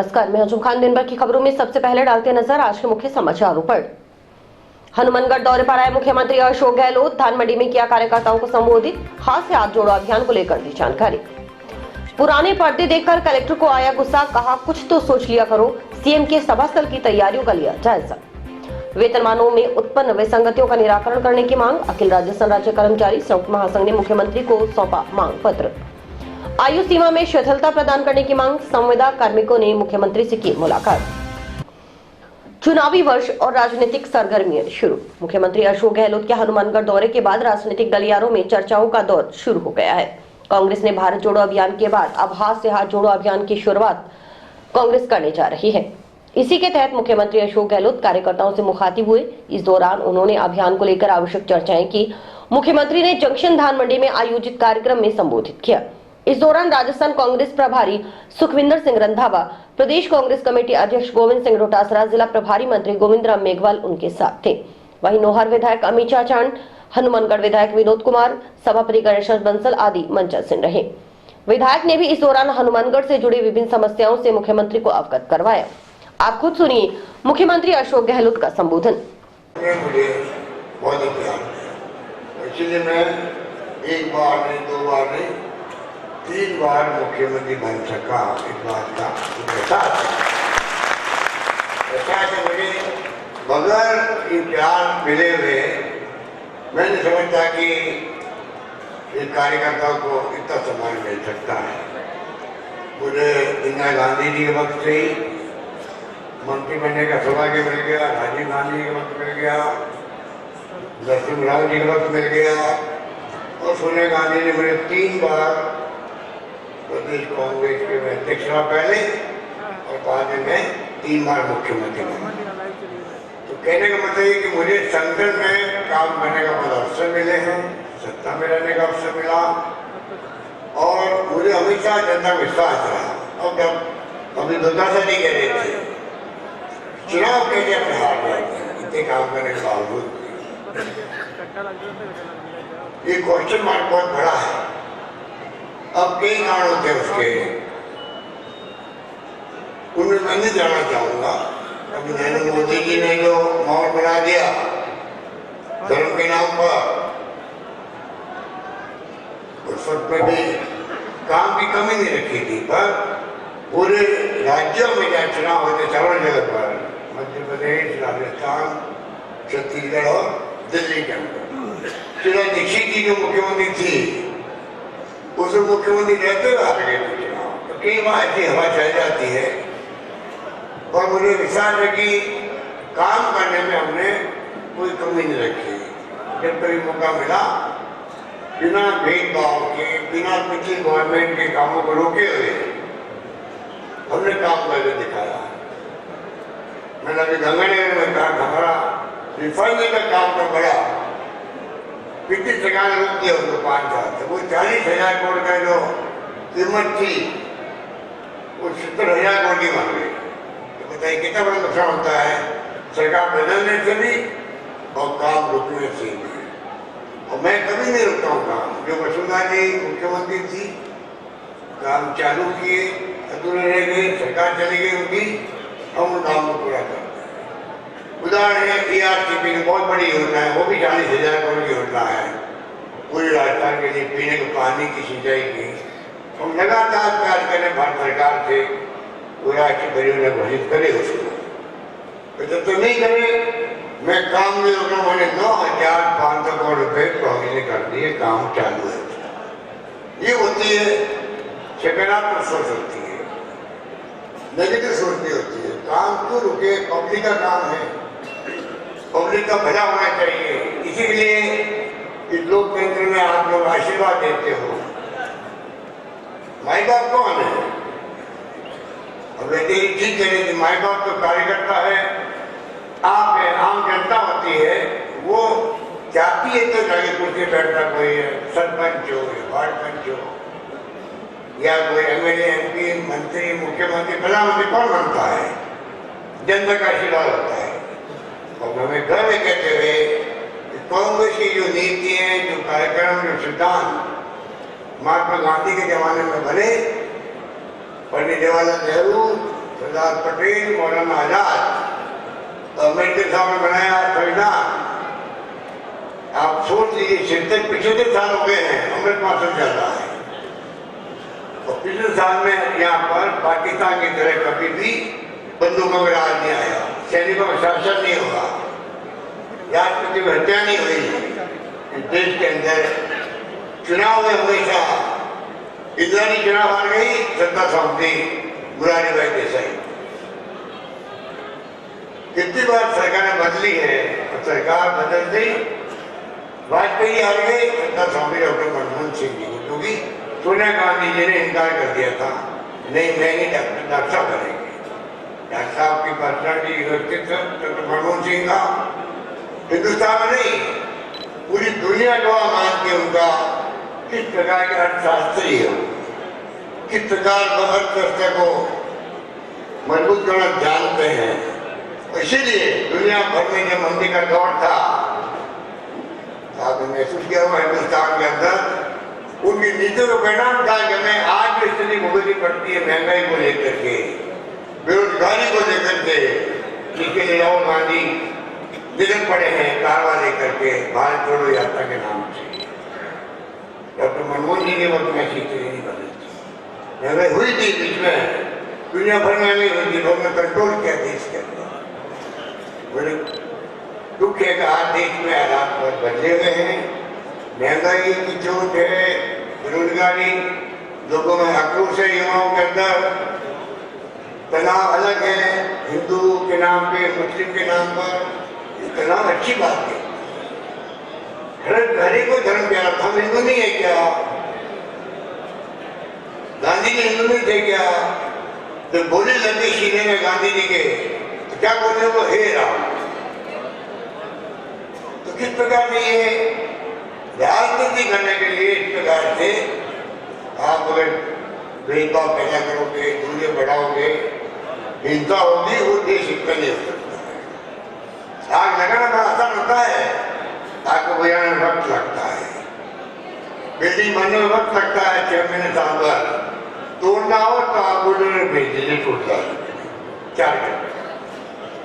नमस्कार, मैं अंजुम खान। दिन भर की खबरों में सबसे पहले डालते नजर आज के मुख्य समाचारों पर। हनुमानगढ़ दौरे पर आए मुख्यमंत्री अशोक गहलोत, धान मंडी में किया कार्यकर्ताओं को संबोधित, हाथ से हाथ जोड़ो अभियान को लेकर दी जानकारी। पुराने पर्दे देखकर कलेक्टर को आया गुस्सा, कहा कुछ तो सोच लिया करो। सीएम के सभा स्थल की तैयारियों का लिया जायजा। वेतनमानों में उत्पन्न विसंगतियों का निराकरण करने की मांग, अखिल राजस्थान राज्य कर्मचारी संयुक्त महासंघ ने मुख्यमंत्री को सौंपा मांग पत्र। आयु सीमा में शिथिलता प्रदान करने की मांग, संविदा कार्मिकों ने मुख्यमंत्री से की मुलाकात। चुनावी वर्ष और राजनीतिक सरगर्मियां शुरू। मुख्यमंत्री अशोक गहलोत के हनुमानगढ़ दौरे के बाद राजनीतिक गलियारों में चर्चाओं का दौर शुरू हो गया है। कांग्रेस ने भारत जोड़ो अभियान के बाद अब हाथ से हाथ जोड़ो अभियान की शुरुआत कांग्रेस करने जा रही है। इसी के तहत मुख्यमंत्री अशोक गहलोत कार्यकर्ताओं से मुखातिब हुए। इस दौरान उन्होंने अभियान को लेकर आवश्यक चर्चाएं की। मुख्यमंत्री ने जंक्शन धान मंडी में आयोजित कार्यक्रम में संबोधित किया। इस दौरान राजस्थान कांग्रेस प्रभारी सुखविंदर सिंह रंधावा, प्रदेश कांग्रेस कमेटी अध्यक्ष गोविंद सिंह डोटासरा, जिला प्रभारी मंत्री गोविंद राम मेघवाल उनके साथ थे। वहीं नोहर विधायक अमीचा चांद, हनुमानगढ़ विधायक विनोद कुमार, सभापति गणेश बंसल आदि मंचासीन रहे। विधायक ने भी इस दौरान हनुमानगढ़ से जुड़ी विभिन्न समस्याओं से मुख्यमंत्री को अवगत करवाया। आप खुद सुनिए मुख्यमंत्री अशोक गहलोत का संबोधन। एक बार नहीं, दो बार नहीं, 3 बार मुख्यमंत्री बन सका। इस बात का ऐसा मुझे बगैर इम्तिहान मिले हुए मैं नहीं समझता कि इस कार्यकर्ताओं को इतना सम्मान मिल सकता है। मुझे इंदिरा गांधी जी के वक्त से ही मंत्री बनने का सौभाग्य मिल गया, राजीव गांधी के वक्त मिल गया, नरसिम्हा जी के वक्त मिल गया और सोनिया गांधी ने मुझे 3 बार प्रदेश कांग्रेस के मैं अध्यक्ष रहा पहले और बाद में मैं 3 बार मुख्यमंत्री बना। तो कहने का मतलब है कि मुझे संगठन में काम करने का बहुत अवसर मिले हैं, सत्ता में रहने का अवसर मिला और मुझे हमेशा जनता विश्वास रहा। और जब अभी दुर्दशा नहीं कह रहे थे चुनाव कैसे अपने हार जाते हैं इतने काम करने के बावजूद, ये क्वेश्चन मार्क बहुत बड़ा है। अब कई कारण होते हैं उसके, उनमें मैं नहीं जाना चाहूंगा। अभी नरेंद्र मोदी जी ने जो माहौल बना दिया धर्म के नाम पर, उस वक्त में भी काम की कमी नहीं रखी थी, पर पूरे राज्यों में जहाँ चुनाव होते चारों जगह पर, मध्य प्रदेश, राजस्थान, छत्तीसगढ़ और दिल्ली के अंदर, शीला दीक्षित जी जो मुख्यमंत्री थी उस मुख्यमंत्री रहते हुए आ गए थे चुनाव। तो कई बार ऐसी हवा चल जाती है और मुझे विश्वास है कि काम करने में हमने कोई कमी नहीं रखी। जब कभी मौका मिला बिना भेदभाव के, बिना पिछली गवर्नमेंट के कामों को रोके हुए हमने काम करके दिखाया। मैंने अभी गंगानगर में कहा हमारा रिफाइनरी का काम तो बड़ा, पिछली सरकार ने रोक दिया उसको 5 साल से। वो 40,000 करोड़ का जो कीमत थी वो 70,000 करोड़ की बन गई। तो बताइए कितना बड़ा नुकसान होता है सरकार बदलने से भी और काम रुकने से भी। और मैं कभी नहीं रुकता हूँ काम। जो वसुंधरा जी मुख्यमंत्री थी, काम चालू किए, अधूरे रह गए, सरकार चली गई उनकी, हम उन काम को पूरा करते हैं। उदाहरण है ERCP की बहुत बड़ी योजना है, वो भी 40,000 करोड़ की योजना है पूरे राजस्थान के लिए पीने के पानी की सिंचाई की। हम लगातार प्रयास करें भारत सरकार से वो राष्ट्रीय परियोजना घोषित करे उसको। तो जब तो नहीं करे मैं काम नहीं रोकना। मैंने 9,500 करोड़ रुपए प्रोविजन कर दिए, काम चालू है उसका। ये होती है सकारात्मक सोच होती है, नेगेटिव सोच नहीं होती है। काम क्यों रुके? पब्लिक का काम है, पब्लिक का भला होना चाहिए। इसीलिए इस लोकतंत्र में आप लोग आशीर्वाद देते हो। माई बाप कौन है? और वैसे ही ठीक है कि माई बाप तो कार्यकर्ता है, आप है, आम जनता होती है। वो चाहती है तो जाके कुर्सी बैठता कोई सरपंच हो या वार्ड पंच हो या कोई MLA, MP, मंत्री, मुख्यमंत्री, प्रधानमंत्री कौन बनता है? जनता का आशीर्वाद होता है। और हमें गर्व कहते हुए कांग्रेस की जो नीति है, जो कार्यक्रम, जो सिद्धांत महात्मा गांधी के जमाने में बने, पंडित जवाहरलाल नेहरू, सरदार पटेल, मौलाना आजाद, अम्बेडकर साहब ने बनाया संविधान। आप सोच लीजिए 75 साल हो गए हैं, अमृत महोत्सव चल रहा है, और पिछले साल में यहाँ पर पाकिस्तान की तरह कभी भी बंदूकों में राज नहीं आया, सैनिकों का शासन नहीं हुआ, राष्ट्रपति की हत्या नहीं हुई। देश के अंदर चुनाव में हमेशा इंदिरा चुनाव हार गई, सत्ता सौंपी मुरारी भाई देसाई। कितनी बार सरकारें बदली है और सरकार बदल गई, वाजपेयी हार गए, सत्ता सौंपी डॉक्टर मनमोहन सिंह जी को, क्योंकि सोनिया गांधी जी ने इनकार कर दिया था, नहीं मैं नहीं डॉक्टर साहब बनेंगे। डॉक्टर साहब की पर्सनैलिटी व्यक्तित्व डॉक्टर मनमोहन सिंह का हिंदुस्तान में नहीं पूरी दुनिया गवाह मानती है उनका किस प्रकार के अर्थशास्त्री हो, किस प्रकार अर्थव्यवस्था को मजबूत करना जानते हैं। इसीलिए दुनिया भर में जब मंदी का दौर था, आपने महसूस किया हुआ हिंदुस्तान के अंदर उनकी नीतियों का परिणाम था कि हमें आज भी स्थिति भुगतनी पड़ती है, महंगाई को लेकर के, बेरोजगारी को लेकर के, जिसके लिए राहुल गांधी निधन पड़े हैं कारवा लेकर के भारत छोड़ो यात्रा के नाम से। डॉक्टर मनमोहन जी के वक्त में ऐसी स्थिति नहीं बदली थी, महंगाई हुई थी बीच में, दुनिया भर में नहीं हुई थी, लोगों ने कंट्रोल किया देश के अंदर। बड़े दुख है कि आज देश में हालात बहुत बदले हुए हैं, महंगाई की चोट है, बेरोजगारी, लोगों में आक्रोश है, युवाओं के अंदर तनाव अलग है, हिंदू के नाम पे, मुस्लिम के नाम पर तनाव अच्छी बात है। हर एक को धर्म प्यारा था, हिंदू नहीं है क्या? गांधी जी हिंदू नहीं थे क्या? तो बोले लगे सीने में गांधी जी के, तो क्या बोले वो हे राम। तो किस प्रकार से ये राजनीति करने के लिए इस प्रकार से आप अगर भेदभाव पैदा करोगे, दूरियां बढ़ाओगे, हिंसा होगी, वो देश इतना नहीं हो सकता। आग लगाना बड़ा आसान होता है, आग को बुझाने में वक्त लगता है, बिल्डिंग बनने में वक्त लगता है, 6 महीने साल भर। तोड़ना हो तो आप बुलडोजर भेज दीजिए, टूट जाए 4 घंटे।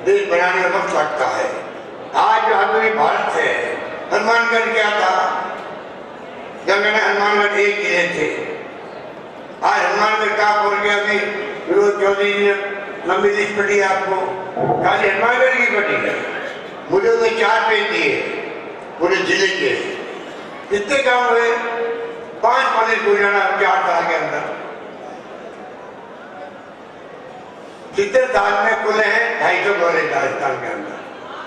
देश बनाने में वक्त लगता है। आज जो आधुनिक भारत है, हनुमानगढ़ क्या था? जब मैंने हनुमानगढ़ एक किले थे, आज हनुमानगढ़ कहाँ पहुंच गया? अभी विनोद चौधरी जी ने लंबी लिस्ट पढ़ी आपको, खाली हनुमानगढ़ की पढ़ी है, मुझे उसने 4 पेज दिए पूरे जिले के। कितने काम हुए? 5 कॉलेज खुल जाना 4 साल के अंदर। 70 साल में खुले हैं 250 कॉलेज राजस्थान के अंदर,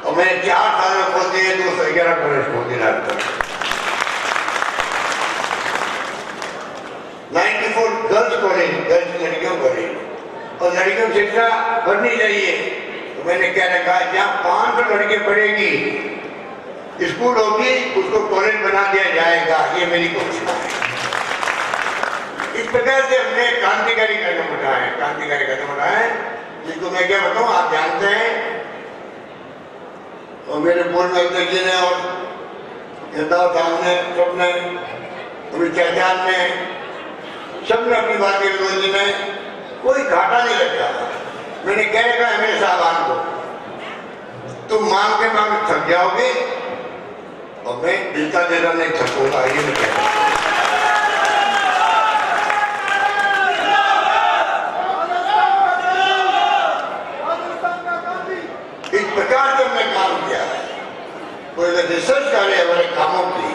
और मैंने 4 साल में खोल दिए 211 कॉलेज खोल दिए राजस्थान। 94 गर्ल्स कॉलेज, गर्ल्स लड़कियों कॉलेज, और लड़कियों की शिक्षा बढ़नी चाहिए। तो मैंने क्या रखा, जहाँ 500 लड़के पढ़ेगी, स्कूल होगी, उसको कॉलेज बना दिया जाएगा, ये मेरी कोशिश है। इस प्रकार से हमने क्रांतिकारी कदम उठाए, क्रांतिकारी कदम उठाए, जिसको मैं क्या बताऊं, आप जानते हैं। और मेरे बोर्ड में अध्यक्ष जी ने और साहब ने, सबने, अमित चाचा ने, सबने अपनी बात के विरोध में कोई घाटा नहीं रखा। मैंने क्या रखा है मेरे साहबान को, तुम मांग के थक जाओगे और मैं दिलता देना नहीं थकूंगा, ये मैं कहता हूं। इस प्रकार से हमने काम किया है। कोई रिसर्च करे हमारे कामों की,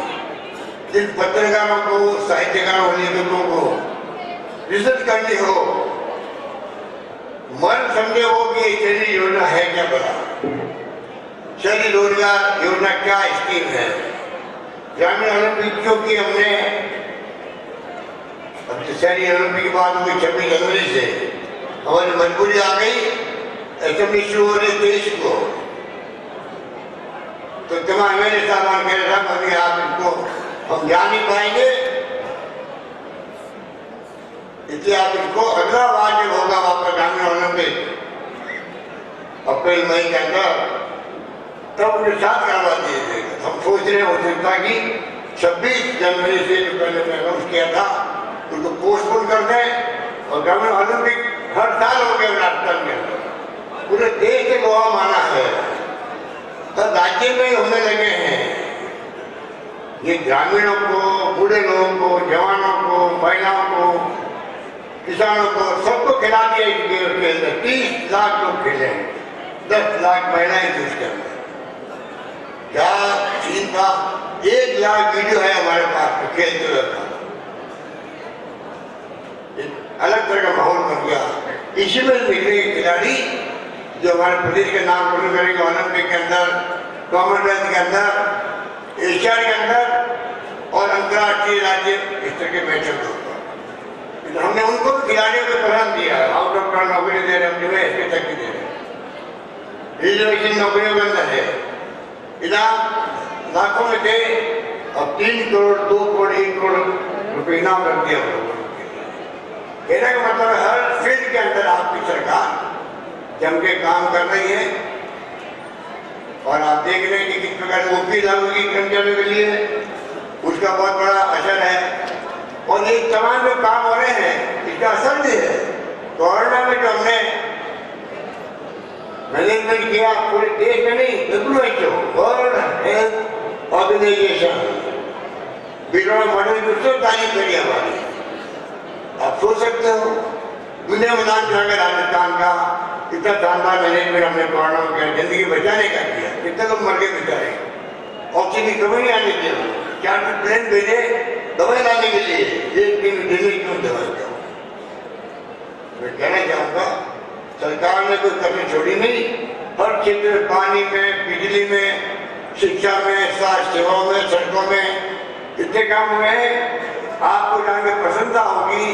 जिन पत्रकारों को, साहित्यकारों को, लेखकों को रिसर्च करनी हो, मन समझे हो कि शहरी योजना है क्या बड़ा, शहरी रोजगार योजना क्या स्कीम है, ग्रामीण ओलंपिकों की हमने, अब शहरी ओलंपिक की बात होगी 26 जनवरी से, हमारी मजबूरी आ गई, असेंबली शुरू हो रही 23 को, तो तमाम मेरे सामान कह रहा था अभी आप इसको हम जा नहीं पाएंगे, इसलिए आप इसको अगला बार जब होगा वापस ग्रामीण ओलंपिक अप्रैल मई के अंदर, तब उन्हें साथ करवा दिए जाएगा। हम सोच रहे हो सकता कि 26 जनवरी से जो पहले मैं अनाउंस किया था उसको पोस्टपोन कर दें और ग्रामीण ओलंपिक हर साल हो गया राजस्थान के अंदर, पूरे देश से गोवा माना है, हर राज्य में होने लगे हैं। ये ग्रामीणों को, बूढ़े लोगों को, जवानों को, महिलाओं को, किसानों को, सबको खिला दिया इस गेम के अंदर। 30 लाख लोग खेले हैं, 10 लाख महिलाएं थी उसके अंदर। क्या चीन का 1 लाख वीडियो है हमारे पास तो खेलते हुए था। अलग तरह का माहौल बन गया। इसी में मिलने के खिलाड़ी जो हमारे प्रदेश के नाम रोशन करेंगे ओलंपिक के अंदर, कॉमनवेल्थ के अंदर, एशिया के अंदर और अंतर्राष्ट्रीय राज्य स्तर के मैचों के ऊपर हमने उनको खिलाड़ियों को पसंद दिया। आउट ऑफ टर्न नौकरी दे रहे, हम इसके तक भी दे रहे, रिजर्वेशन नौकरियों के अंदर है। इनाम लाखों में थे, अब 3 करोड़, 2 करोड़, 1 करोड़ रुपये इनाम रख दिया। कहने का मतलब है हर फील्ड के अंदर आपकी सरकार जम के काम कर रही है और आप देख रहे हैं कि किस प्रकार ओपी लागू की कर्मचारियों के लिए उसका बहुत बड़ा असर है। और ये तमाम जो काम हो रहे हैं इसका असर भी है। कोरोना में जो हमने मैनेजमेंट किया पूरे देश में नहीं, WHO वर्ल्ड हेल्थ ऑर्गेनाइजेशन बिना मॉडल की उससे तारीफ करी हमारी। आप सोच सकते हो दुनिया में नाम जाकर राजस्थान का इतना शानदार मैनेजमेंट हमने कोरोना में जिंदगी बचाने का किया। कितने लोग मर गए बेचारे, ऑक्सीजन की कमी नहीं आने दी। 4 प्लेन भेजे दवाई लाने के लिए, 1 दिन दिल्ली क्यों दवाई दो। मैं कहना चाहूँगा सरकार ने कोई कमी छोड़ी नहीं। हर क्षेत्र में, पानी में, बिजली में, शिक्षा में, स्वास्थ्य सेवाओं में, सड़कों में इतने काम हुए हैं। आपको जानकर प्रसन्नता होगी,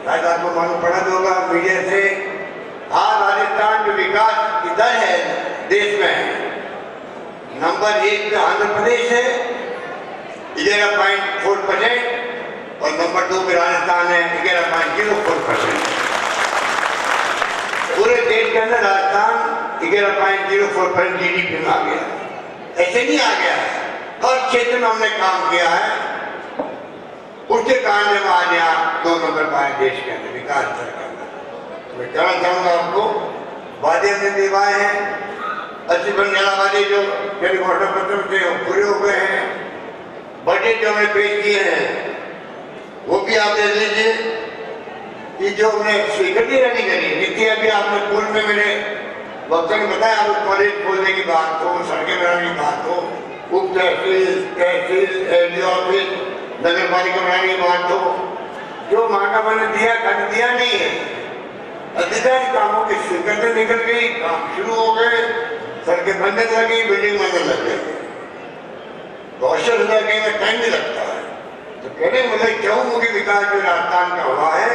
शायद आपको मालूम पड़ा होगा मीडिया से। आज राजस्थान जो विकास की दर है देश में, नंबर 1 पे आंध्र प्रदेश है 11.4% और नंबर 2 पे राजस्थान है 11.04%। पूरे देश के अंदर राजस्थान 11.04% GDP में आ गया। ऐसे नहीं आ गया है, हर क्षेत्र में हमने काम किया है। उसके कारण जब आज यहाँ 2 नंबर पाए देश के अंदर विकास दर के अंदर। मैं कहना चाहूँगा आपको वादे हमने निभाए हैं। 80 बंगाला वादे जो मेरे घोषणा पत्र थे वो पूरे हो गए हैं। बजट जो हमने पेश किए हैं वो भी आप देख लीजिए कि जो हमने स्वीकृति नहीं करी नीति। अभी आपने पूर्व में मेरे वक्ता ने बताया, आप कॉलेज खोलने की बात हो, सड़कें बनाने की बात हो, उप तहसील एडीओ ऑफिस, नगर पालिका बनाने की बात हो, जो मांगा मैंने दिया कर दिया नहीं है। अधिकांश कामों की स्वीकृति निकल गई, काम शुरू हो गए, सड़कें बनने लगी, बिल्डिंग बनने लग गई। कौशल कहीं में टाइम भी लगता है। तो कहने मुझे चहुमुखी विकास जो राजस्थान का हुआ है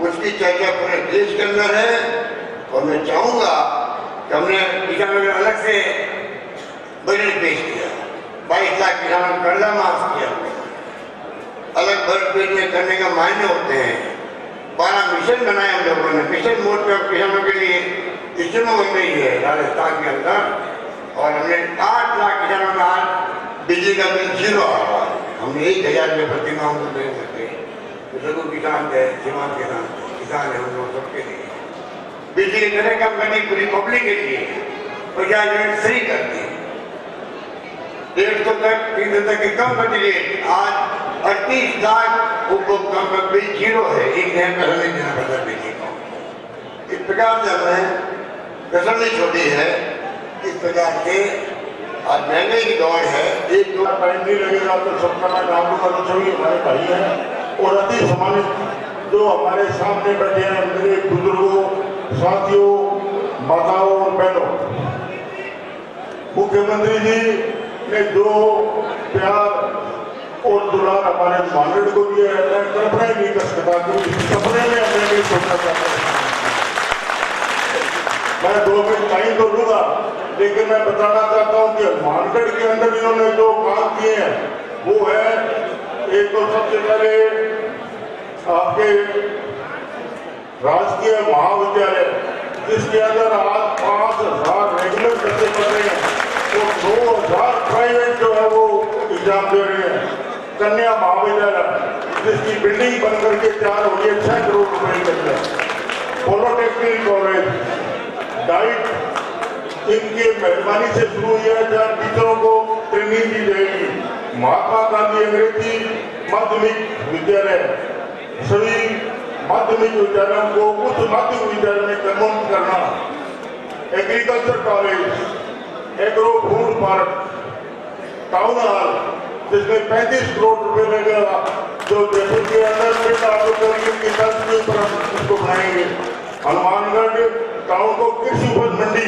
उसकी चर्चा पूरे देश के अंदर है। और मैं चाहूँगा कि हमने किसानों को अलग से बजट पेश किया, 22 लाख किसानों को कर्जा माफ किया, अलग बजट पेश करने का मायने होते हैं। 12 मिशन बनाए हम लोगों ने, मिशन मोड पे किसानों के लिए स्कीमें बन रही है राजस्थान के अंदर। और हमने 8 लाख किसानों का बिजली का बिल 0 आ रहा है। हमने 1000 रुपये प्रति माह को दे सकते हैं। लघु किसान है, सीमांत किसान है, उन लोग सबके लिए बिजली की दरें कम करनी, पूरी पब्लिक के लिए 50 यूनिट फ्री कर दी, 150 तक 300 तक की कम कर दी। आज 38 लाख उपभोक्ताओं का बिल 0 है, 1 नया पैसा नहीं देना पड़ता बिजली को। इस प्रकार से हमने कसर नहीं छोड़ी है। इस प्रकार से आज महंगाई की दौड़ है। 1-2 टाइम नहीं लगेगा तो सबका मैं नाम लूंगा तो सभी हमारे भाई हैं। और अति सम्मानित जो हमारे सामने बैठे हैं मेरे बुजुर्गों, साथियों, माताओं और बहनों, मुख्यमंत्री जी ने जो प्यार और दुलार हमारे मानव को दिया है, मैं कल्पना ही नहीं कर सकता, क्योंकि सपने में हमने नहीं सोचना चाहता। मैं 2 मिनट टाइम तो लूंगा, लेकिन मैं बताना चाहता हूँ कि मार्केट के अंदर इन्होंने जो काम किए हैं वो है, एक तो सबसे पहले आपके राजकीय महाविद्यालय जिसके अंदर आज 5000 रेगुलर बच्चे पढ़ रहे हैं और 2000 प्राइवेट जो है वो एग्जाम दे रहे हैं। कन्या महाविद्यालय जिसकी बिल्डिंग बनकर के तैयार हो रही है 6 करोड़ रुपए के अंदर। पॉलिटेक्निक कॉलेज डाइट इनके मेहरबानी से शुरू हुई है, जहाँ टीचरों को ट्रेनिंग दी जाएगी। महात्मा गांधी अंग्रेजी माध्यमिक विद्यालय सभी माध्यमिक विद्यालयों को उच्च माध्यमिक विद्यालय में कन्वर्ट करना। Agriculture college, agro food park, town hall जिसमें 35 करोड़ रुपए लगेगा, जो जैसे के अंदर की तर्ज के ऊपर इसको बनाएंगे। हनुमानगढ़ टाउन को कृषि उपज मंडी,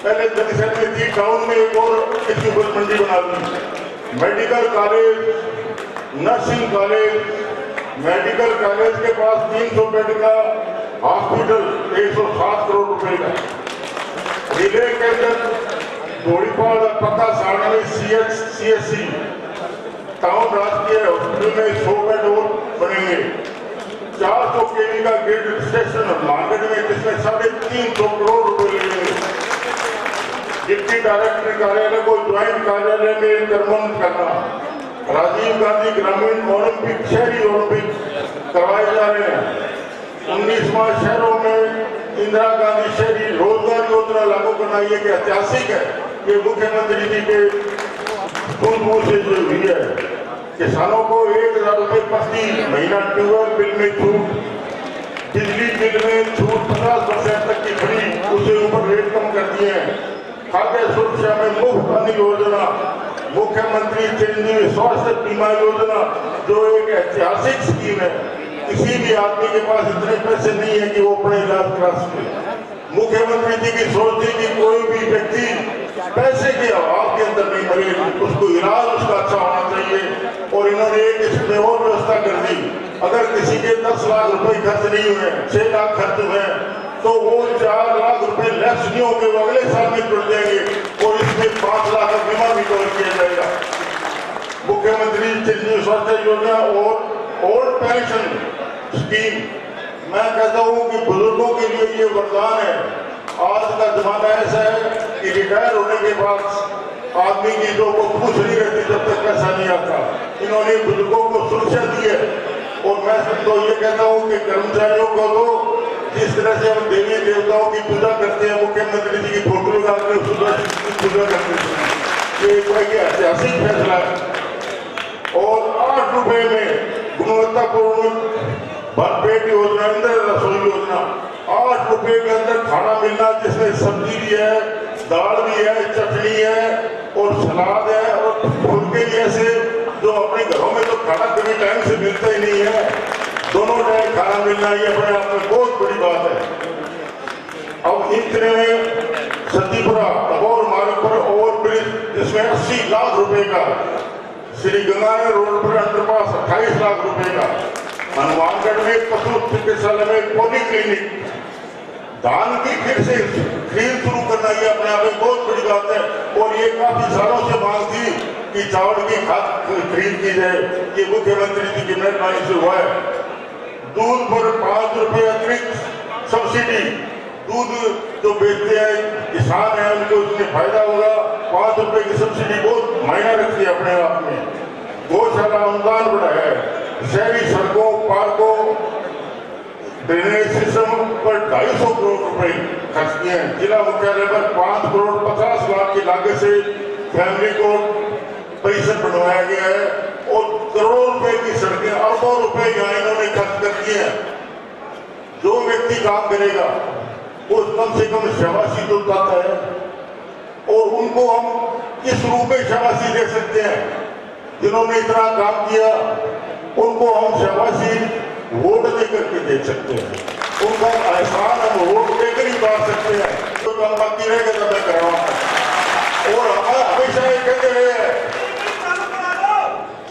पहले जंक्शन में थी, टाउन में एक और कृषि उपज मंडी बना दी। Medical college, nursing college, medical college के पास 300 बेड का हॉस्पिटल 107 करोड़ रुपए का। रिले के अंदर धोड़ीपाल पक्का साड़ा में CHC टाउन राजकीय हॉस्पिटल में 100 बेड और बनेंगे। 400 kV का ग्रिड स्टेशन मार्केट में, जिसमें 350 करोड़ रुपए लगेंगे। डिप्टी डायरेक्टर कार्यालय को ज्वाइंट कार्यालय में कन्वर्ट करना। राजीव गांधी ग्रामीण ओलंपिक, शहरी ओलंपिक करवाए जा रहे हैं। 19वां शहरों में इंदिरा गांधी शहरी रोजगार योजना लागू करना, ये ऐतिहासिक है। ये मुख्यमंत्री जी के दूर से जो हुई है। किसानों को 1000 रुपए प्रति महीना ट्यूबवेल बिल में छूट, बिजली बिल में छूट 50% तक की फ्री, उससे ऊपर रेट कम कर दिए हैं। खाद्य सुरक्षा में मुफ्त पानी योजना, मुख्यमंत्री चिरंजीवी स्वास्थ्य बीमा योजना, जो एक ऐतिहासिक स्कीम है। किसी भी आदमी के पास इतने पैसे नहीं है कि वो अपना इलाज करा सके। मुख्यमंत्री जी की सोच थी कि कोई भी व्यक्ति पैसे के अभाव के अंदर नहीं मरे, उसको इलाज उसका अच्छा होना चाहिए। और इन्होंने एक इसमें और व्यवस्था कर दी, अगर किसी के 10 लाख रुपए खर्च नहीं हुए, 6 लाख खर्च हुए, तो वो 4 लाख रुपए लैप्स नहीं होंगे, वो अगले साल में जुड़ जाएंगे और इसमें 5 लाख का बीमा भी कवर किया जाएगा। मुख्यमंत्री चिरंजीवी स्वास्थ्य योजना और ओल्ड पेंशन स्कीम, मैं कहता हूँ कि बुजुर्गों के लिए ये वरदान है। आज का जमाना ऐसा है कि रिटायर होने के बाद आदमी की जो को खुश नहीं रहती जब तक पैसा नहीं आता। इन्होंने बुजुर्गों को सुरक्षा दी है। और मैं तो ये कहता हूँ कि कर्मचारियों को तो जिस तरह से हम देवी देवताओं की पूजा करते हैं, मुख्यमंत्री जी की फोटो लगा कर पूजा करते हैं, ये एक ऐतिहासिक फैसला है। और 8 रुपए में गुणवत्तापूर्ण भरपेट योजना, इंदिरा रसोई योजना, 8 रुपए के अंदर खाना मिलना, जिसमें सब्जी भी है, दाल भी है, चटनी है और सलाद है और फुलके भी ऐसे, जो अपने घरों में तो खाना कभी टाइम से मिलता ही नहीं है। दोनों टाइम खाना मिलना ये अपने आप में बहुत बड़ी बात है। अब इतने में सतीपुरा अबोर मार्ग पर ओवर ब्रिज, जिसमें 80 लाख रुपए का, श्री गंगानगर रोड पर अंडरपास 28 लाख रुपए का, हनुमानगढ़ में पशु चिकित्सालय में पॉली क्लिनिक, धान की फिर से खरीद शुरू करना, ये अपने आप में बहुत बड़ी बात है। और ये काफी सालों से मांग थी कि चावल की खाद खरीद की जाए, ये मुख्यमंत्री जी की मेहरबानी से हुआ है। दूध पर 5 रुपए अतिरिक्त सब्सिडी, दूध जो बेचते हैं किसान है उनको उसमें फायदा होगा। 5 रुपए की सब्सिडी बहुत मायने रखती है अपने आप में। गौशाला अनुदान बढ़ाया है। शहरी सड़कों, पार्कों, ड्रेनेज सिस्टम पर 250 करोड़ रुपए खर्च किए हैं। जिला मुख्यालय पर 5 करोड़ 50 लाख की लागत से फैमिली कोर्ट परिसर बनवाया गया है और करोड़ों रुपए की सड़कें, अरबों रुपए यहाँ इन्होंने खर्च कर दिए हैं। जो व्यक्ति काम करेगा वो कम से कम शाबाशी तो पाता है और उनको हम किस रूप में शाबाशी दे सकते हैं। जिन्होंने इतना काम किया उनको हम शाबाशी वोट दे करके दे सकते हैं। उनका एहसान हम वोट देकर ही बांट सकते हैं। तो काम बाकी रहेगा तो मैं करवाऊंगा। और हमेशा ये कहते रहे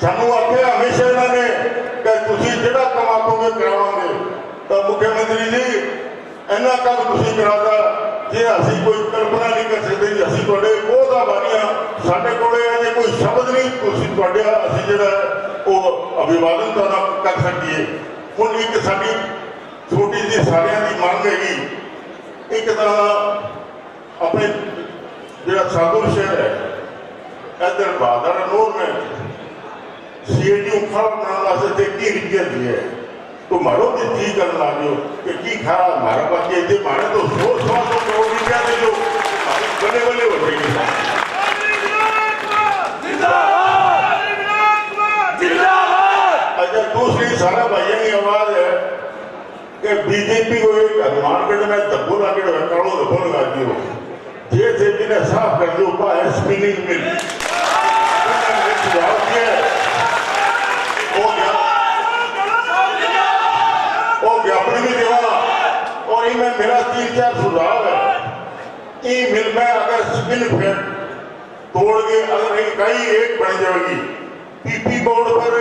सानू आख्या हमेशा इन्होंने तुम जरा काम आखोगे करावांगे। तो मुख्यमंत्री जी इन्ना काम तुम कराता जे असी कोई कल्पना नहीं कर सकते। असी थोड़े बहुत आभारी हाँ। साढ़े को कोई शब्द नहीं असी जो अभिवादन कर सकिए। ਹੁਣ एक साड़ी छोटी जी सारिया की मांग हैगी, एक अपने जो साधुर शहर है इधर बहादुर नूर में CID उखा बनाने वास्ते 30 रुपये दिए है। तो मारो तो जी करने लगे कि की खा मारा बाकी ये मारे तो 100 करोड़ रुपया दे जो बने बने हो जाएंगे। अच्छा दूसरी सारा भाइयों की आवाज है कि बीजेपी को एक हनुमानगढ़ में धब्बू लगे करोड़ों धब्बू लगा दियो जेसीबी ने साफ कर दिया ऊपर है स्पिनिंग मिल ज्ञापन भी देवा और इनमें मेरा 3-4 सुझाव है। ई मिल में अगर स्पिन फेट तोड़ के अगर इकाई एक बन जाएगी पीपी बोर्ड पर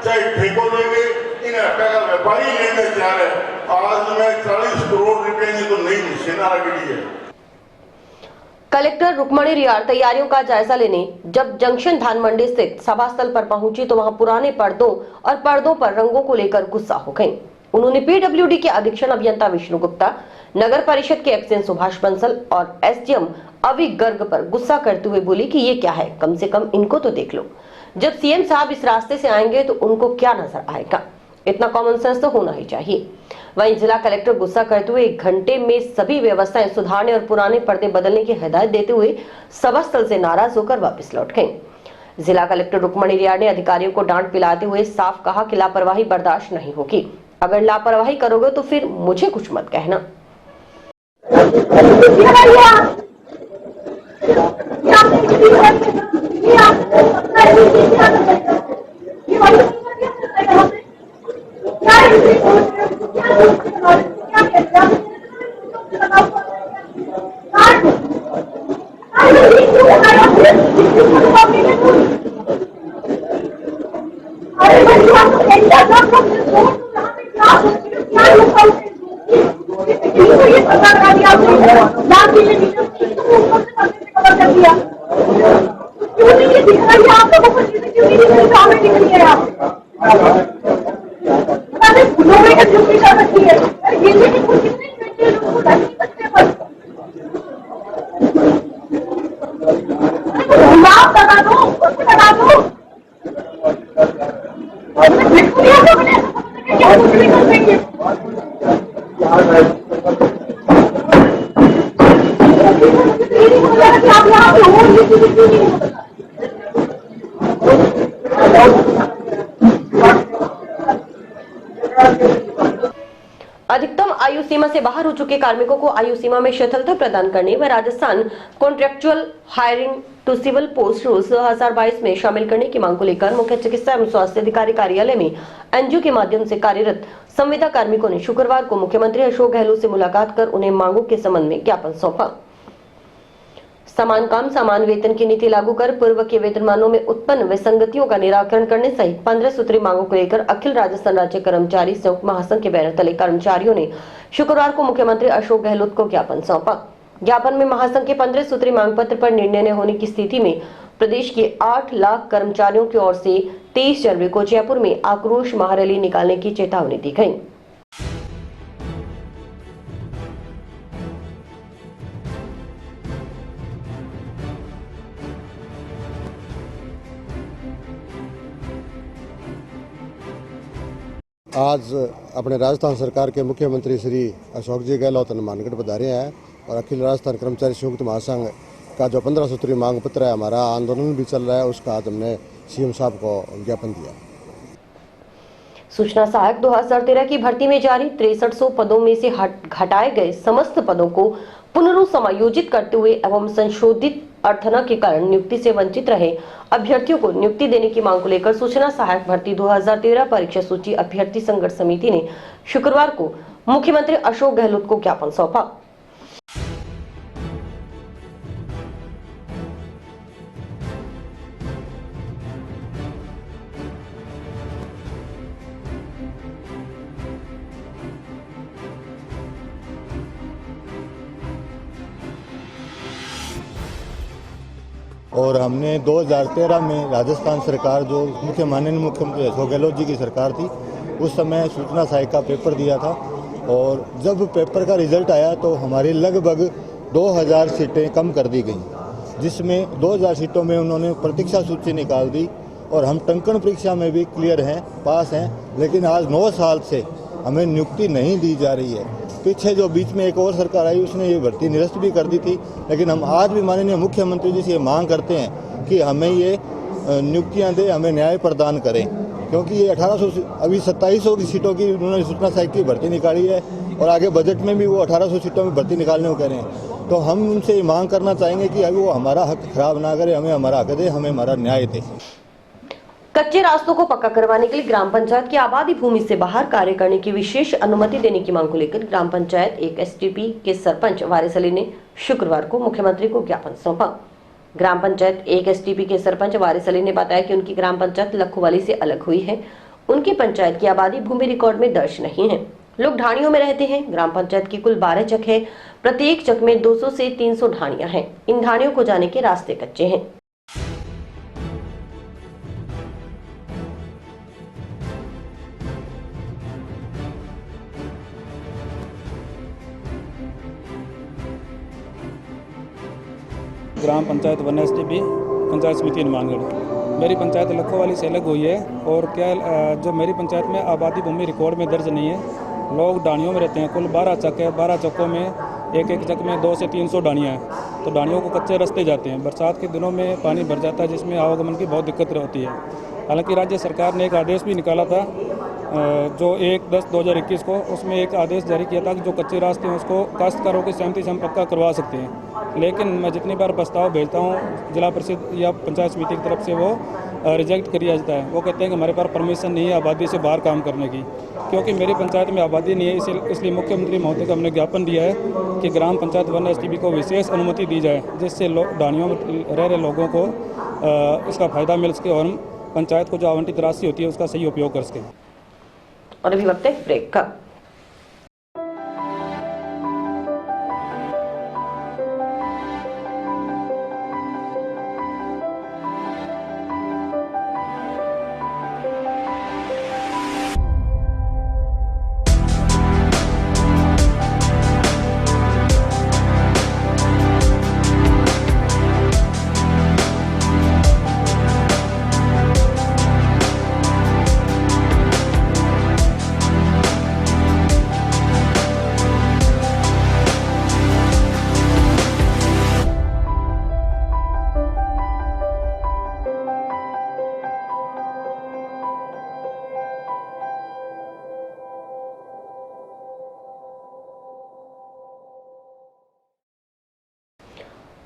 चाहे ठेको लेंगे इन्हें हटा का व्यापारी लेने चाह रहे आज में 40 करोड़ रुपए की तो नई मशीन आ गई है। कलेक्टर रुक्मणी रियार तैयारियों का जायजा लेने जब जंक्शन धानमंडी स्थित सभा स्थल पर पहुंची तो वहां पुराने पर्दों और पर्दों पर रंगों को लेकर गुस्सा हो गईं। उन्होंने पीडब्ल्यूडी के अधीक्षण अभियंता विष्णु गुप्ता, नगर परिषद के एक्सएन सुभाष बंसल और एसडीएम अवि गर्ग पर गुस्सा करते हुए बोली कि ये क्या है, कम से कम इनको तो देख लो। जब सीएम साहब इस रास्ते से आएंगे तो उनको क्या नजर आएगा, इतना कॉमन सेंस तो होना ही चाहिए। वहीं जिला कलेक्टर गुस्सा करते हुए 1 घंटे में सभी व्यवस्थाएं सुधारने और पुराने पर्दे बदलने की हिदायत देते हुए सभा स्थल से नाराज होकर वापस लौट गए। जिला कलेक्टर रुक्मणी रियार ने अधिकारियों को डांट पिलाते हुए साफ कहा कि लापरवाही बर्दाश्त नहीं होगी, अगर लापरवाही करोगे तो फिर मुझे कुछ मत कहना। अधिकतम आयु सीमा से बाहर हो चुके कार्मिकों को आयु सीमा में शिथिलता प्रदान करने व Rajasthan contractual hiring to civil post rules 2022 में शामिल करने की मांग को लेकर मुख्य चिकित्सा एवं स्वास्थ्य अधिकारी कार्यालय में एनजीओ के माध्यम से कार्यरत संविदा कार्मिकों ने शुक्रवार को मुख्यमंत्री अशोक गहलोत से मुलाकात कर उन्हें मांगों के संबंध में ज्ञापन सौंपा। समान काम समान वेतन की नीति लागू कर पूर्व के वेतनमानों में उत्पन्न विसंगतियों का निराकरण करने सहित 15 सूत्री मांगों को लेकर अखिल राजस्थान राज्य कर्मचारी संयुक्त महासंघ के बैनर तले कर्मचारियों ने शुक्रवार को मुख्यमंत्री अशोक गहलोत को ज्ञापन सौंपा। ज्ञापन में महासंघ के 15 सूत्री मांग पत्र पर निर्णय न होने की स्थिति में प्रदेश के 8 लाख कर्मचारियों की ओर से 23 जनवरी को जयपुर में आक्रोश महारैली निकालने की चेतावनी दी गई। आज अपने राजस्थान सरकार के मुख्यमंत्री श्री अशोक जी गहलोत हनुमानगढ़ पधारे हैं और अखिल राजस्थान कर्मचारी संयुक्त महासंघ का जो 15 सूत्री मांग पत्र है, हमारा आंदोलन भी चल रहा है, उसका आज हमने सीएम साहब को ज्ञापन दिया। सूचना सहायक 2013 की भर्ती में जारी 6300 पदों में से घटाए गए समस्त पदों को पुनर्समायोजित करते हुए एवं संशोधित अर्थना के कारण नियुक्ति से वंचित रहे अभ्यर्थियों को नियुक्ति देने की मांग को लेकर सूचना सहायक भर्ती 2013 परीक्षा सूची अभ्यर्थी संघर्ष समिति ने शुक्रवार को मुख्यमंत्री अशोक गहलोत को ज्ञापन सौंपा। और हमने 2013 में राजस्थान सरकार जो माननीय मुख्यमंत्री अशोक गहलोत जी की सरकार थी, उस समय सूचना सहायक का पेपर दिया था और जब पेपर का रिजल्ट आया तो हमारी लगभग 2000 सीटें कम कर दी गई, जिसमें 2000 सीटों में उन्होंने प्रतीक्षा सूची निकाल दी और हम टंकण परीक्षा में भी क्लियर हैं, पास हैं। लेकिन आज 9 साल से हमें नियुक्ति नहीं दी जा रही है। पीछे जो बीच में एक और सरकार आई उसने ये भर्ती निरस्त भी कर दी थी, लेकिन हम आज भी माननीय मुख्यमंत्री जी से ये मांग करते हैं कि हमें ये नियुक्तियां दे, हमें न्याय प्रदान करें, क्योंकि ये 1800 अभी 2700 की सीटों की उन्होंने सूचना सहायक की भर्ती निकाली है और आगे बजट में भी वो 1800 सीटों में भर्ती निकालने को कह रहे हैं। तो हम उनसे ये मांग करना चाहेंगे कि अभी वो हमारा हक खराब ना करे, हमें हमारा हक दे, हमें हमारा न्याय दे। कच्चे रास्तों को पक्का करवाने के लिए ग्राम पंचायत की आबादी भूमि से बाहर कार्य करने की विशेष अनुमति देने की मांग को लेकर ग्राम पंचायत 1 एसटीपी के सरपंच वारिस अली ने शुक्रवार को मुख्यमंत्री को ज्ञापन सौंपा। ग्राम पंचायत 1 एसटीपी के सरपंच वारिस अली ने बताया कि उनकी ग्राम पंचायत लखोवाली से अलग हुई है। उनकी पंचायत की आबादी भूमि रिकॉर्ड में दर्ज नहीं है। लोग ढाणियों में रहते हैं। ग्राम पंचायत की कुल 12 चक है। प्रत्येक चक में 200 से 300 ढाणियां हैं। इन ढाणियों को जाने के रास्ते कच्चे हैं। ग्राम पंचायत 1 एसटीपी पंचायत समिति हनुमानगढ़। मेरी पंचायत लखोवाली से अलग हुई है और क्या जो मेरी पंचायत में आबादी भूमि रिकॉर्ड में दर्ज नहीं है। लोग डाणियों में रहते हैं। कुल 12 चक है। 12 चकों में एक चक में 200 से 300 डाणियाँ हैं। तो डाणियों को कच्चे रास्ते जाते हैं। बरसात के दिनों में पानी भर जाता है, जिसमें आवागमन की बहुत दिक्कत होती है। हालांकि राज्य सरकार ने एक आदेश भी निकाला था जो 1/10/2021 को, उसमें एक आदेश जारी किया था कि जो कच्चे रास्ते हैं उसको काश्तकारों की सहमति से हम पक्का करवा सकते हैं। लेकिन मैं जितनी बार प्रस्ताव भेजता हूँ जिला परिषद या पंचायत समिति की तरफ से, वो रिजेक्ट किया जाता है। वो कहते हैं कि हमारे पास परमिशन नहीं है आबादी से बाहर काम करने की। क्योंकि मेरी पंचायत में आबादी नहीं है, इसलिए मुख्यमंत्री महोदय को हमने ज्ञापन दिया है कि ग्राम पंचायत 1 एसटीपी को विशेष अनुमति दी जाए, जिससे ढाणियों में रह रहे लोगों को इसका फायदा मिल सके और हम पंचायत को जो आवंटित राशि होती है उसका सही उपयोग कर सकें। और अभी वक्त है ब्रेक का।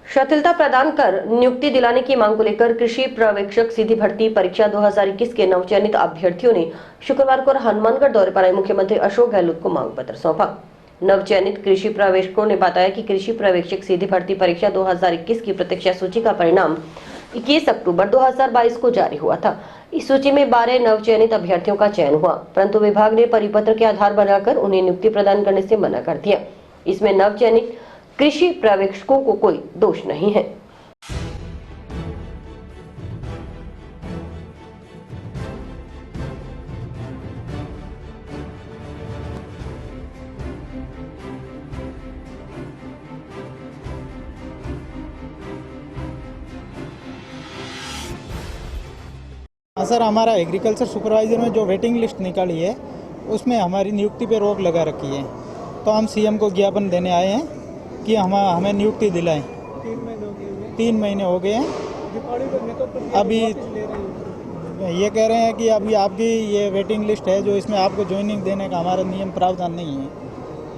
शिथिलता प्रदान कर नियुक्ति दिलाने की मांग को लेकर कृषि पर्यवेक्षक सीधी भर्ती परीक्षा 2021 के नवचयनित अभ्यर्थियों ने शुक्रवार को हनुमानगढ़ दौरे पर आए मुख्यमंत्री अशोक गहलोत को मांग पत्र सौंपा। नवचयनित कृषि पर्यवेक्षकों ने बताया कि कृषि पर्यवेक्षक सीधी भर्ती परीक्षा 2021 की प्रतीक्षा सूची का परिणाम 21 अक्टूबर 2022 को जारी हुआ था। इस सूची में 12 नवचयनित अभ्यर्थियों का चयन हुआ, परंतु विभाग ने परिपत्र के आधार बनाकर उन्हें नियुक्ति प्रदान करने से मना कर दिया। इसमें नवचयनित कृषि पर्यवेक्षकों को कोई दोष नहीं है। सर, हमारा एग्रीकल्चर सुपरवाइजर में जो वेटिंग लिस्ट निकाली है उसमें हमारी नियुक्ति पे रोक लगा रखी है। तो हम सीएम को ज्ञापन देने आए हैं कि हमें नियुक्ति दिलाएं। 3 महीने हो गए हैं। अभी ये कह रहे हैं कि अभी आपकी ये वेटिंग लिस्ट है, जो इसमें आपको ज्वाइनिंग देने का हमारा नियम प्रावधान नहीं है।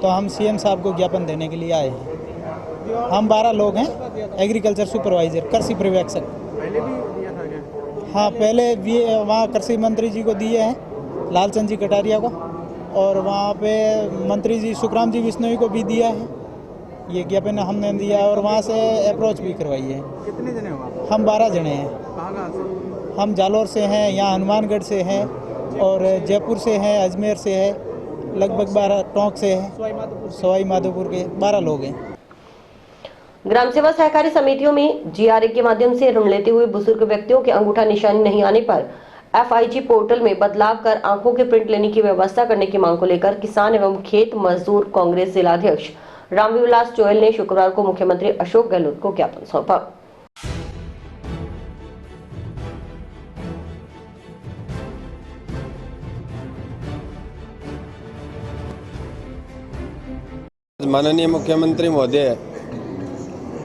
तो हम सीएम साहब को ज्ञापन देने के लिए आए हैं। हम 12 लोग हैं, एग्रीकल्चर सुपरवाइजर, कृषि पर्यवेक्षक। हाँ, पहले भी वहाँ कृषि मंत्री जी को दिए हैं, लालचंद जी कटारिया को, और वहाँ पे मंत्री जी सुखराम जी बिश्नोई को भी दिया है। ये ज्ञापन हमने दिया और वहाँ से अप्रोच भी करवाई है। कितने जने हो आप? हम 12 जने हैं। कहाँ से? हम जालौर से हैं, यहाँ हनुमानगढ़ से हैं, और जयपुर से हैं, अजमेर से है, लगभग 12 टोंक से है, सवाई माधोपुर के 12 लोग हैं। ग्राम सेवा सहकारी समितियों में जीआरए के माध्यम से ऋण लेते हुए बुजुर्ग व्यक्तियों के अंगूठा निशानी नहीं आने पर एफआईजी पोर्टल में बदलाव कर आंखों के प्रिंट लेने की व्यवस्था करने की मांग को लेकर किसान एवं खेत मजदूर कांग्रेस जिलाध्यक्ष रामविलास चोयल ने शुक्रवार को मुख्यमंत्री अशोक गहलोत को ज्ञापन सौंपा। माननीय मुख्यमंत्री महोदय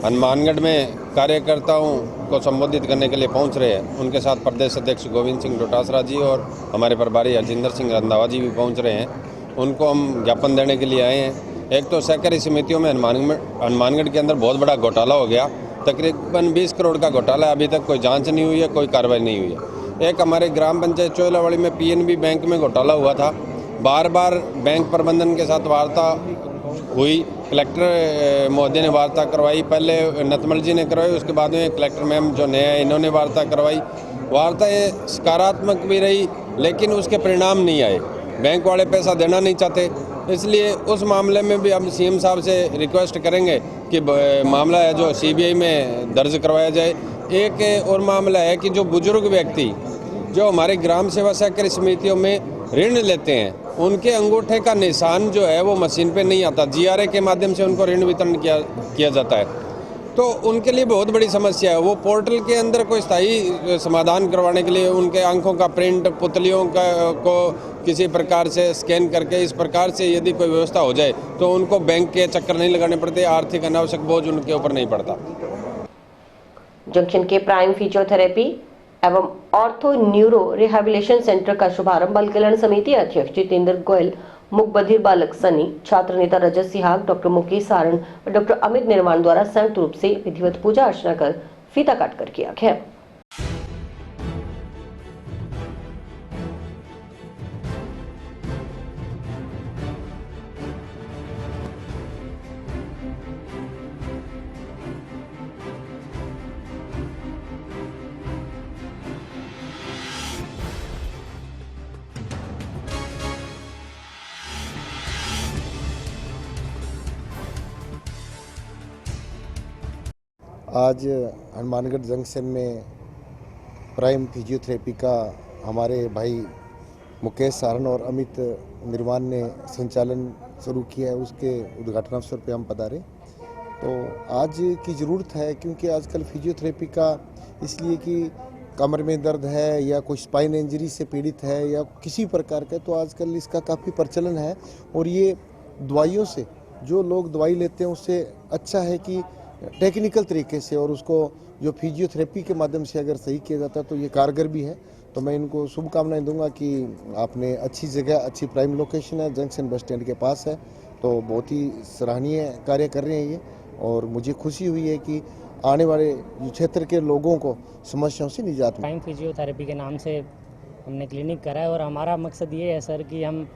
हनुमानगढ़ में कार्यकर्ताओं को संबोधित करने के लिए पहुंच रहे हैं। उनके साथ प्रदेश अध्यक्ष गोविंद सिंह डोटासरा जी और हमारे प्रभारी हरजिंदर सिंह रंधावा जी भी पहुंच रहे हैं। उनको हम ज्ञापन देने के लिए आए हैं। एक तो सहकारी समितियों में हनुमानगढ़ के अंदर बहुत बड़ा घोटाला हो गया, तकरीबन 20 करोड़ का घोटाला, अभी तक कोई जांच नहीं हुई है, कोई कार्रवाई नहीं हुई है। एक हमारे ग्राम पंचायत चोइलावाड़ी में PNB बैंक में घोटाला हुआ था। बार बार बैंक प्रबंधन के साथ वार्ता हुई, कलेक्टर महोदय ने वार्ता करवाई, पहले नतमल जी ने करवाई, उसके बाद में कलेक्टर मैम जो नए हैं इन्होंने वार्ता करवाई। वार्ता ये सकारात्मक भी रही, लेकिन उसके परिणाम नहीं आए। बैंक वाले पैसा देना नहीं चाहते, इसलिए उस मामले में भी हम CM साहब से रिक्वेस्ट करेंगे कि मामला है जो CBI में दर्ज करवाया जाए। एक और मामला है कि जो बुजुर्ग व्यक्ति जो हमारे ग्राम सेवा सहकारी समितियों में ऋण लेते हैं, उनके अंगूठे का निशान जो है वो मशीन पे नहीं आता, GRA के माध्यम से उनको ऋण वितरण किया जाता है, तो उनके लिए बहुत बड़ी समस्या है। वो पोर्टल के अंदर कोई स्थायी समाधान करवाने के लिए उनके आंखों का प्रिंट, पुतलियों को किसी प्रकार से स्कैन करके इस प्रकार से यदि कोई व्यवस्था हो जाए तो उनको बैंक के चक्कर नहीं लगाने पड़ते, आर्थिक अनावश्यक बोझ उनके ऊपर नहीं पड़ता। जंक्शन के प्राइम फिजियोथेरेपी एवं ऑर्थो न्यूरो रिहैबिलिटेशन सेंटर का शुभारंभ बाल कल्याण समिति अध्यक्ष जितेंद्र गोयल, मुख बधिर बालक सनी, छात्र नेता रजत सिहाग, डॉक्टर मुकेश सारण और डॉक्टर अमित निर्माण द्वारा संयुक्त रूप से विधिवत पूजा अर्चना कर फीता काटकर किया गया। आज हनुमानगढ़ जंक्शन में प्राइम फिजियोथेरेपी का हमारे भाई मुकेश सारण और अमित निर्माण ने संचालन शुरू किया है, उसके उद्घाटन अवसर पे हम पधारे। तो आज की ज़रूरत है, क्योंकि आजकल फिजियोथेरेपी का इसलिए कि कमर में दर्द है या कोई स्पाइन इंजरी से पीड़ित है या किसी प्रकार का, तो आजकल इसका काफ़ी प्रचलन है। और ये दवाइयों से, जो लोग दवाई लेते हैं उससे अच्छा है कि टेक्निकल तरीके से, और उसको जो फिजियोथेरेपी के माध्यम से अगर सही किया जाता है तो ये कारगर भी है। तो मैं इनको शुभकामनाएं दूंगा कि आपने अच्छी जगह, अच्छी प्राइम लोकेशन है, जंक्शन बस स्टैंड के पास है, तो बहुत ही सराहनीय कार्य कर रहे हैं ये। और मुझे खुशी हुई है कि आने वाले क्षेत्र के लोगों को समस्याओं से निजात मिले। प्राइम फिजियोथेरेपी के नाम से हमने क्लिनिक करा है, और हमारा मकसद ये है सर कि हम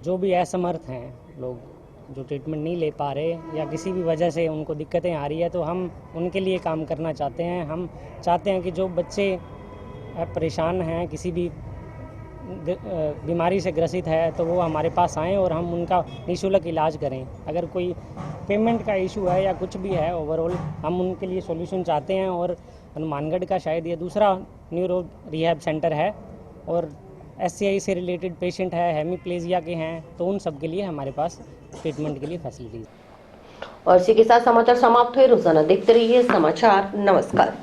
जो भी असमर्थ हैं लोग, जो ट्रीटमेंट नहीं ले पा रहे या किसी भी वजह से उनको दिक्कतें आ रही है, तो हम उनके लिए काम करना चाहते हैं। हम चाहते हैं कि जो बच्चे परेशान हैं, किसी भी बीमारी से ग्रसित है, तो वो हमारे पास आएँ और हम उनका निःशुल्क इलाज करें। अगर कोई पेमेंट का इशू है या कुछ भी है, ओवरऑल हम उनके लिए सॉल्यूशन चाहते हैं। और हनुमानगढ़ का शायद ये दूसरा न्यूरो रिहैब सेंटर है, और SCI से रिलेटेड पेशेंट है, हेमीप्लेजिया के हैं, तो उन सब के लिए हमारे पास ट्रीटमेंट के लिए फैसिलिटीज। और इसी के साथ समाचार समाप्त हुए। रोजाना देखते रहिए समाचार। नमस्कार।